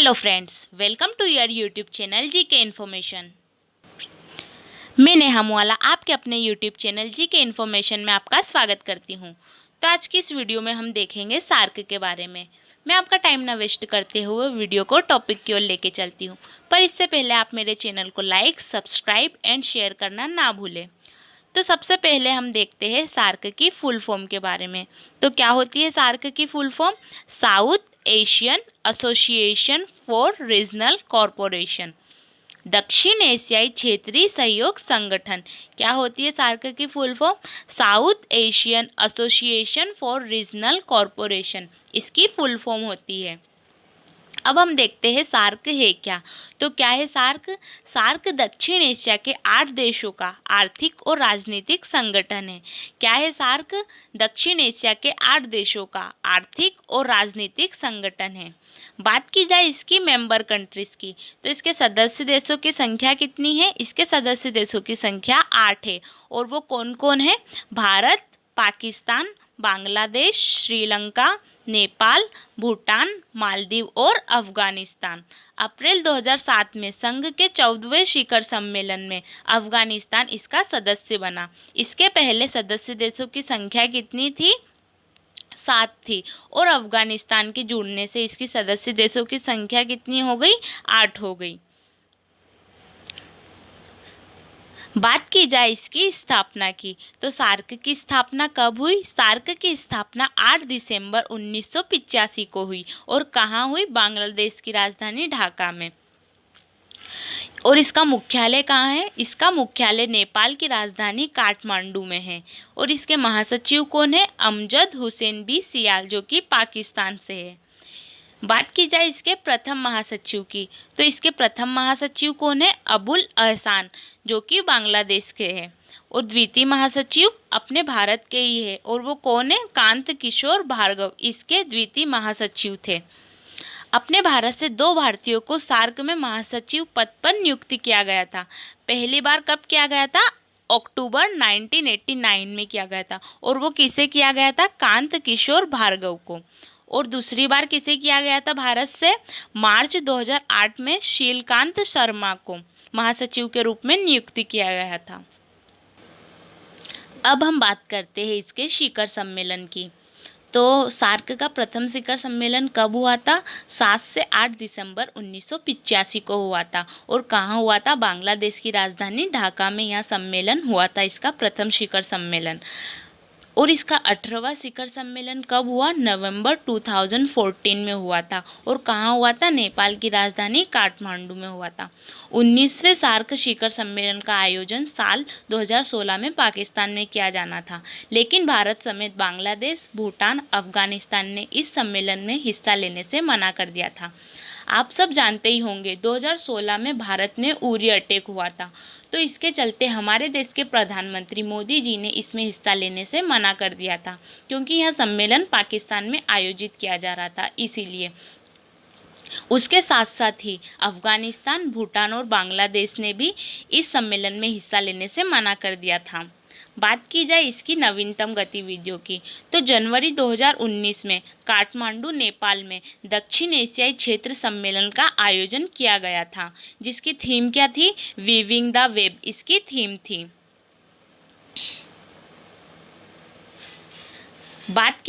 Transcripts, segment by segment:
Hello friends, welcome to your YouTube channel GK information. मैं नेहा मुआला आपके अपने यूट्यूब चैनल जीके इन्फॉर्मेशन में आपका स्वागत करती हूं। तो आज की इस वीडियो में हम देखेंगे सार्क के बारे में। मैं आपका टाइम ना वेस्ट करते हुए वीडियो को टॉपिक की ओर लेके चलती हूं, पर इससे पहले आप मेरे चैनल को लाइक, सब्सक्राइब एंड शेयर करना ना भूलें। तो सबसे पहले हम देखते हैं सार्क की फुल फॉर्म के बारे में। तो क्या होती है सार्क की full form? South Asian association for regional corporation, दक्षिण एशियाई क्षेत्रीय सहयोग संगठन। क्या होती है सार्क की full form? South Asian association for regional corporation, इसकी फुल फॉर्म होती है। अब हम देखते हैं सार्क है क्या। तो क्या है सार्क? सार्क दक्षिण एशिया के 8 देशों का आर्थिक और राजनीतिक संगठन है। क्या है सार्क? दक्षिण एशिया के 8 देशों का आर्थिक और राजनीतिक संगठन है। बात की जाए इसकी मेंबर कंट्रीज की, तो इसके सदस्य देशों की संख्या कितनी है? इसके सदस्य देशों की संख्या 8 है। और वो कौन कौन है? भारत, पाकिस्तान, बांग्लादेश, श्रीलंका, नेपाल, भूटान, मालदीव और अफगानिस्तान। अप्रैल 2007 में संघ के 14वें शिखर सम्मेलन में अफगानिस्तान इसका सदस्य बना। इसके पहले सदस्य देशों की संख्या कितनी थी? 7 थी। और अफगानिस्तान के जुड़ने से इसकी सदस्य देशों की संख्या कितनी हो गई? 8 हो गई। बात की जाए इसकी स्थापना की, तो सार्क की स्थापना कब हुई? सार्क की स्थापना 8 दिसंबर 1985 को हुई। और कहाँ हुई? बांग्लादेश की राजधानी ढाका में। और इसका मुख्यालय कहाँ है? इसका मुख्यालय नेपाल की राजधानी काठमांडू में है। और इसके महासचिव कौन है? अमजद हुसैन बी सियाल, जो कि पाकिस्तान से है। बात की जाए इसके प्रथम महासचिव की, तो इसके प्रथम महासचिव कौन है? अबुल अहसान, जो कि बांग्लादेश के हैं। और द्वितीय महासचिव अपने भारत के ही है। और वो कौन है? कांत किशोर भार्गव इसके द्वितीय महासचिव थे। अपने भारत से 2 भारतीयों को सार्क में महासचिव पद पर नियुक्त किया गया था। पहली बार कब किया गया था? अक्टूबर 1989 में किया गया था। और वो किसे किया गया था? कांत किशोर भार्गव को। और दूसरी बार किसे किया गया था भारत से? मार्च 2008 में शीलकांत शर्मा को महासचिव के रूप में नियुक्त किया गया था। अब हम बात करते हैं इसके शिखर सम्मेलन की। तो सार्क का प्रथम शिखर सम्मेलन कब हुआ था? 7 से 8 दिसंबर 1985 को हुआ था। और कहाँ हुआ था? बांग्लादेश की राजधानी ढाका में यह सम्मेलन हुआ था, इसका प्रथम शिखर सम्मेलन। और इसका 18वां शिखर सम्मेलन कब हुआ? नवंबर 2014 में हुआ था। और कहाँ हुआ था? नेपाल की राजधानी काठमांडू में हुआ था। 19वें सार्क शिखर सम्मेलन का आयोजन साल 2016 में पाकिस्तान में किया जाना था, लेकिन भारत समेत बांग्लादेश, भूटान, अफगानिस्तान ने इस सम्मेलन में हिस्सा लेने से मना कर दिया था। आप सब जानते ही होंगे 2016 में भारत में उरी अटैक हुआ था। तो इसके चलते हमारे देश के प्रधानमंत्री मोदी जी ने इसमें हिस्सा लेने से मना कर दिया था, क्योंकि यह सम्मेलन पाकिस्तान में आयोजित किया जा रहा था, इसीलिए। उसके साथ साथ ही अफगानिस्तान, भूटान और बांग्लादेश ने भी इस सम्मेलन में हिस्सा लेने से मना कर दिया था। बात की जाए इसकी नवीनतम गतिविधियों की, तो जनवरी 2019 में काठमांडू, नेपाल में दक्षिण एशियाई क्षेत्र सम्मेलन का आयोजन किया गया था, जिसकी थीम क्या थी? वीविंग द वेब इसकी थीम थी। बात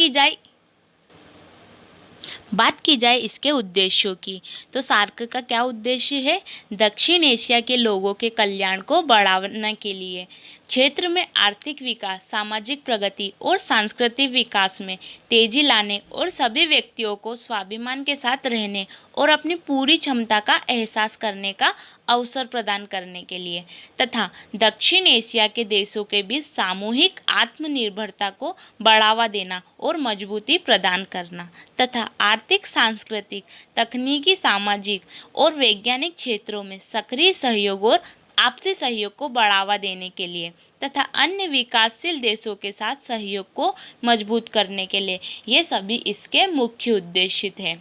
की जाए इसके उद्देश्यों की, तो सार्क का क्या उद्देश्य है? दक्षिण एशिया के लोगों के कल्याण को बढ़ाने के लिए क्षेत्र में आर्थिक विकास, सामाजिक प्रगति और सांस्कृतिक विकास में तेजी लाने और सभी व्यक्तियों को स्वाभिमान के साथ रहने और अपनी पूरी क्षमता का एहसास करने का अवसर प्रदान करने के लिए, तथा दक्षिण एशिया के देशों के बीच सामूहिक आत्मनिर्भरता को बढ़ावा देना और मजबूती प्रदान करना, तथा आर्थिक, सांस्कृतिक, तकनीकी, सामाजिक और वैज्ञानिक क्षेत्रों में सक्रिय सहयोग और आपसी सहयोग को बढ़ावा देने के लिए, तथा अन्य विकासशील देशों के साथ सहयोग को मजबूत करने के लिए, ये सभी इसके मुख्य उद्देश्य थे।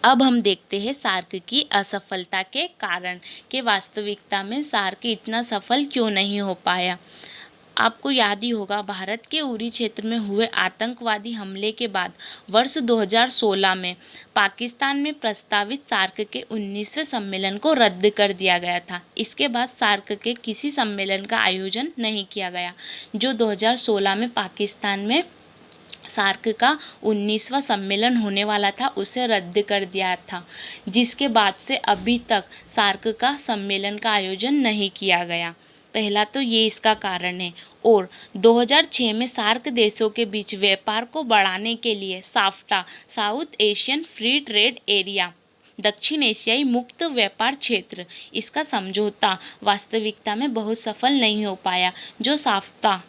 अब हम देखते हैं सार्क की असफलता के कारण कि वास्तविकता में सार्क इतना सफल क्यों नहीं हो पाया। आपको याद ही होगा, भारत के उरी क्षेत्र में हुए आतंकवादी हमले के बाद वर्ष 2016 में पाकिस्तान में प्रस्तावित सार्क के 19वें सम्मेलन को रद्द कर दिया गया था। इसके बाद सार्क के किसी सम्मेलन का आयोजन नहीं किया गया। जो 2016 में पाकिस्तान में सार्क का 19वां सम्मेलन होने वाला था, उसे रद्द कर दिया था, जिसके बाद से अभी तक सार्क का सम्मेलन का आयोजन नहीं किया गया। पहला तो ये इसका कारण है। और 2006 में सार्क देशों के बीच व्यापार को बढ़ाने के लिए SAFTA, south Asian free trade area, दक्षिण एशियाई मुक्त व्यापार क्षेत्र, इसका समझौता वास्तविकता में बहुत सफल नहीं हो पाया। जो साफ्टा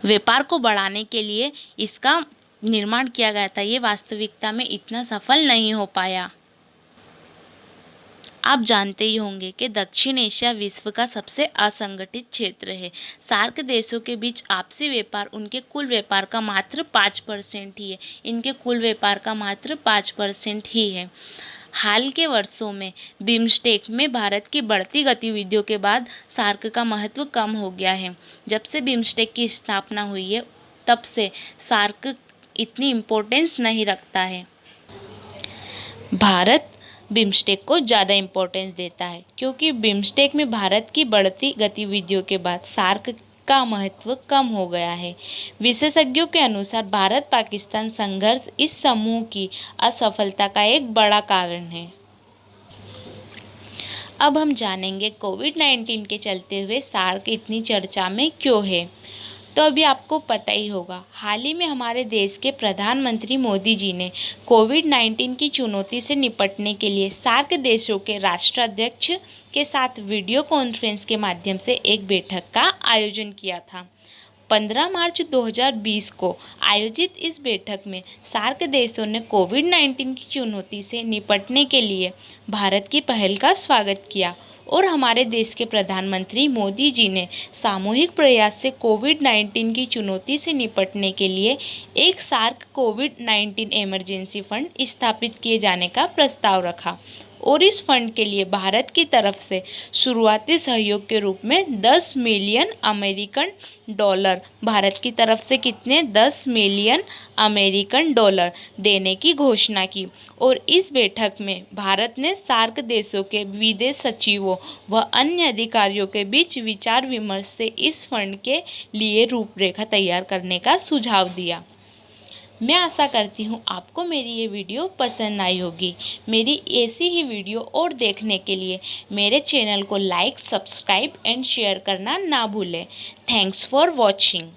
व्यापार को बढ़ाने के लिए इसका निर्माण किया गया था, ये वास्तविकता में इतना सफल नहीं हो पाया। आप जानते ही होंगे कि दक्षिण एशिया विश्व का सबसे असंगठित क्षेत्र है। सार्क देशों के बीच आपसी व्यापार उनके कुल व्यापार का मात्र 5% ही है। इनके कुल व्यापार का मात्र 5% ही है। हाल के वर्षों में बिम्स्टेक में भारत की बढ़ती गतिविधियों के बाद सार्क का महत्व कम हो गया है। जब से बिम्स्टेक की स्थापना हुई है, तब से सार्क इतनी इम्पोर्टेंस नहीं रखता है। भारत बिम्स्टेक को ज़्यादा इम्पोर्टेंस देता है, क्योंकि बिम्स्टेक में भारत की बढ़ती गतिविधियों के बाद सार्क का महत्व कम हो गया है। विशेषज्ञों के अनुसार भारत पाकिस्तान संघर्ष इस समूह की असफलता का एक बड़ा कारण है। अब हम जानेंगे कोविड-19 के चलते हुए सार्क इतनी चर्चा में क्यों है। तो अभी आपको पता ही होगा, हाल ही में हमारे देश के प्रधानमंत्री मोदी जी ने कोविड-19 की चुनौती से निपटने के लिए सार्क देशों के राष्ट्राध्यक्ष के साथ वीडियो कॉन्फ्रेंस के माध्यम से एक बैठक का आयोजन किया था। 15 मार्च 2020 को आयोजित इस बैठक में सार्क देशों ने कोविड-19 की चुनौती से निपटने के लिए भारत की पहल का स्वागत किया और हमारे देश के प्रधानमंत्री मोदी जी ने सामूहिक प्रयास से कोविड-19 की चुनौती से निपटने के लिए एक सार्क कोविड-19 इमरजेंसी फंड स्थापित किए जाने का प्रस्ताव रखा और इस फंड के लिए भारत की तरफ से शुरुआती सहयोग के रूप में 10 मिलियन अमेरिकन डॉलर, भारत की तरफ से कितने 10 मिलियन अमेरिकन डॉलर देने की घोषणा की। और इस बैठक में भारत ने सार्क देशों के विदेश सचिवों व अन्य अधिकारियों के बीच विचार विमर्श से इस फंड के लिए रूपरेखा तैयार करने का सुझाव दिया। मैं आशा करती हूँ आपको मेरी ये वीडियो पसंद आई होगी। मेरी ऐसी ही वीडियो और देखने के लिए मेरे चैनल को लाइक, सब्सक्राइब एंड शेयर करना ना भूलें। Thanks for watching.